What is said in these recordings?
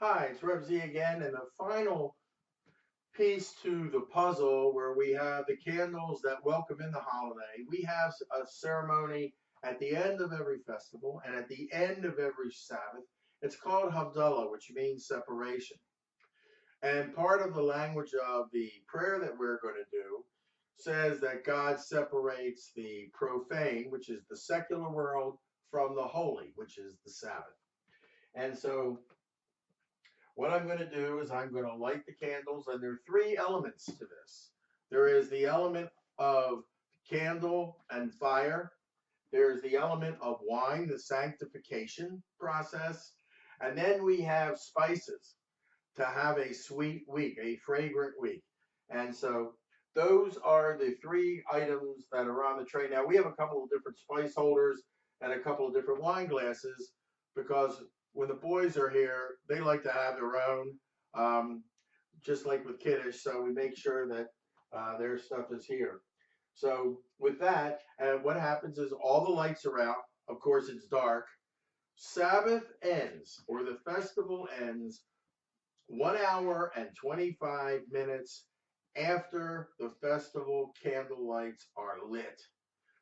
Hi, it's Rev Z again, and the final piece to the puzzle where we have the candles that welcome in the holiday. We have a ceremony at the end of every festival and at the end of every Sabbath. It's called Havdalah, which means separation. And part of the language of the prayer that we're going to do says that God separates the profane, which is the secular world, from the holy, which is the Sabbath. And so what I'm going to do is I'm going to light the candles, and there are three elements to this. There is the element of candle and fire. There's the element of wine, the sanctification process. And then we have spices to have a sweet week, a fragrant week. And so those are the three items that are on the tray. Now we have a couple of different spice holders and a couple of different wine glasses because when the boys are here, they like to have their own, just like with Kiddush. So we make sure that their stuff is here. So with that, what happens is all the lights are out. Of course, it's dark. Sabbath ends, or the festival ends 1 hour and 25 minutes after the festival candle lights are lit.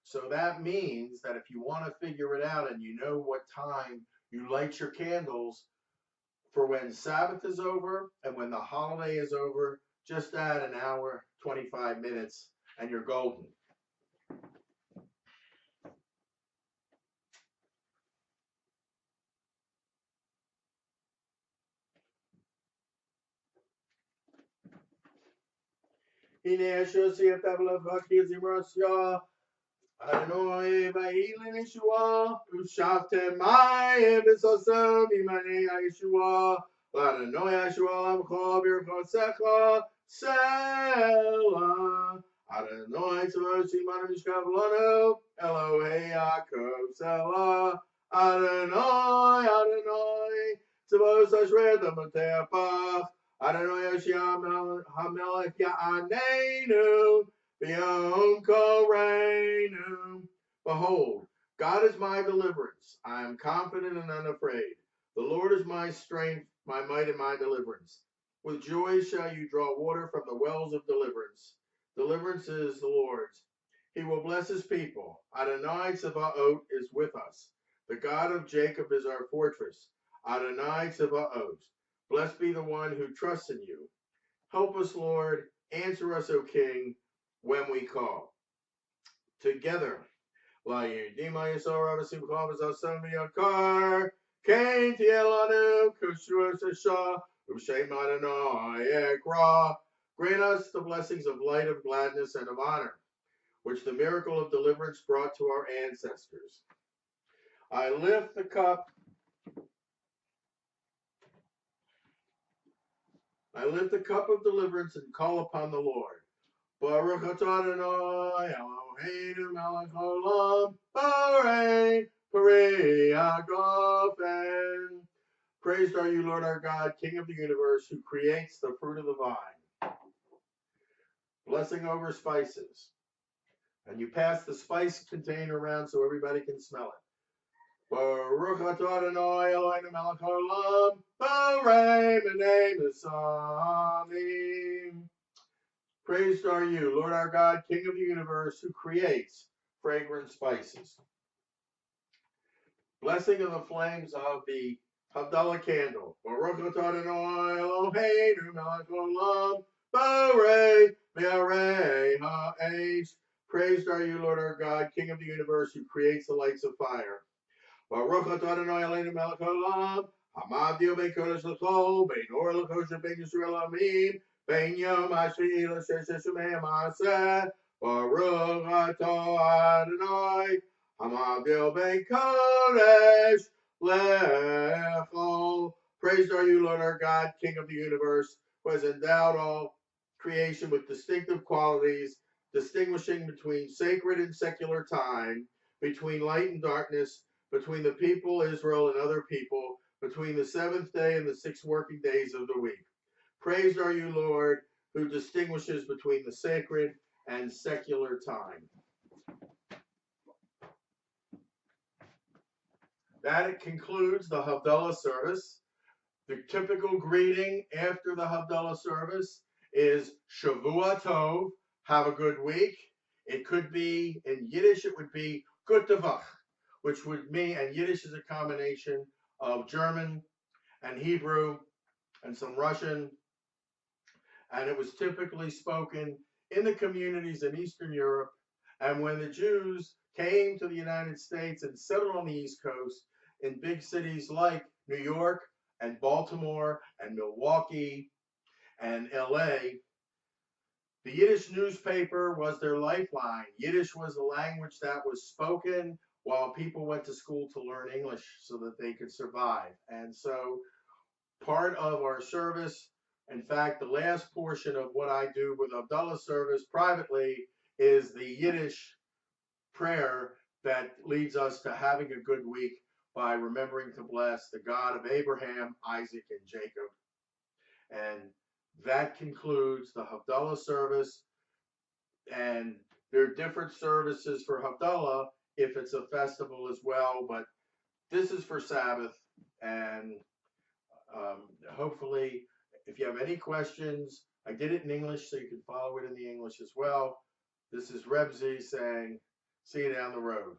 So that means that if you want to figure it out and you know what time you light your candles for when Sabbath is over and when the holiday is over, just add an hour, 25 minutes, and you're golden. הנה השוסי את הבלבקי זמרוסיה Adonai va'ilin Yeshua, u'shavtem mayim b'sosam imani Yeshua, Adonai Yeshua l'amcho b'irchosecha, Selah. Adonai tzavos imanu mishkav lanu, Elohei Yaakov, Selah. Adonai, Adonai, tzavos ashrer damatei Adonai Yeshua hamelech ya'anenu, Behold, God is my deliverance. I am confident and unafraid. The Lord is my strength, my might, and my deliverance. With joy shall you draw water from the wells of deliverance. Deliverance is the Lord's. He will bless his people. Adonai Tzevaot is with us. The God of Jacob is our fortress. Adonai Tzevaot. Blessed be the one who trusts in you. Help us, Lord. Answer us, O King, when we call. Together. Grant us the blessings of light, of gladness, and of honor, which the miracle of deliverance brought to our ancestors. I lift the cup. I lift the cup of deliverance and call upon the Lord. Baruch atah Adonai Eloheinu melech haolam, Borei Peri Hagafen. Praised are you, Lord our God, King of the universe, who creates the fruit of the vine. Blessing over spices. And you pass the spice container around so everybody can smell it. Baruch atah Adonai Eloheinu melech haolam, Borei B'nei Mesamim. Praised are you, Lord our God, King of the universe, who creates fragrant spices. Blessing of the flames of the Havdalah candle. Baruch atah Adonai Eloheinu melech haolam, Borei Me'arei ha'esh. Praised are you, Lord our God, King of the universe, who creates the lights of fire. Baruch atah Adonai Eloheinu melech haolam, Hamavdil bein kodesh l'chol, bein or l'kosher, bein Yisrael amim, bein yom hashvi l'shesh shumei ma'aseh. Baruch atah Adonai, Hamavdil bein kodesh l'chol. Praised are you, Lord our God, King of the universe, who has endowed all creation with distinctive qualities, distinguishing between sacred and secular time, between light and darkness, between the people Israel and other people, between the seventh day and the 6 working days of the week. Praised are you, Lord, who distinguishes between the sacred and secular time. That concludes the Havdalah service. The typical greeting after the Havdalah service is Shavua Tov, have a good week. It could be, in Yiddish, it would be Gute Woche, which would mean, and Yiddish is a combination of German and Hebrew and some Russian, and it was typically spoken in the communities in Eastern Europe. And when the Jews came to the United States and settled on the East Coast in big cities like New York and Baltimore and Milwaukee and LA, the Yiddish newspaper was their lifeline. Yiddish was the language that was spoken while people went to school to learn English so that they could survive. And so part of our service, in fact, the last portion of what I do with Havdalah service privately is the Yiddish prayer that leads us to having a good week by remembering to bless the God of Abraham, Isaac, and Jacob. And that concludes the Havdalah service. And there are different services for Havdalah if it's a festival as well, but this is for Sabbath. And hopefully, if you have any questions, I did it in English so you can follow it in the English as well. This is Rebzi saying, see you down the road.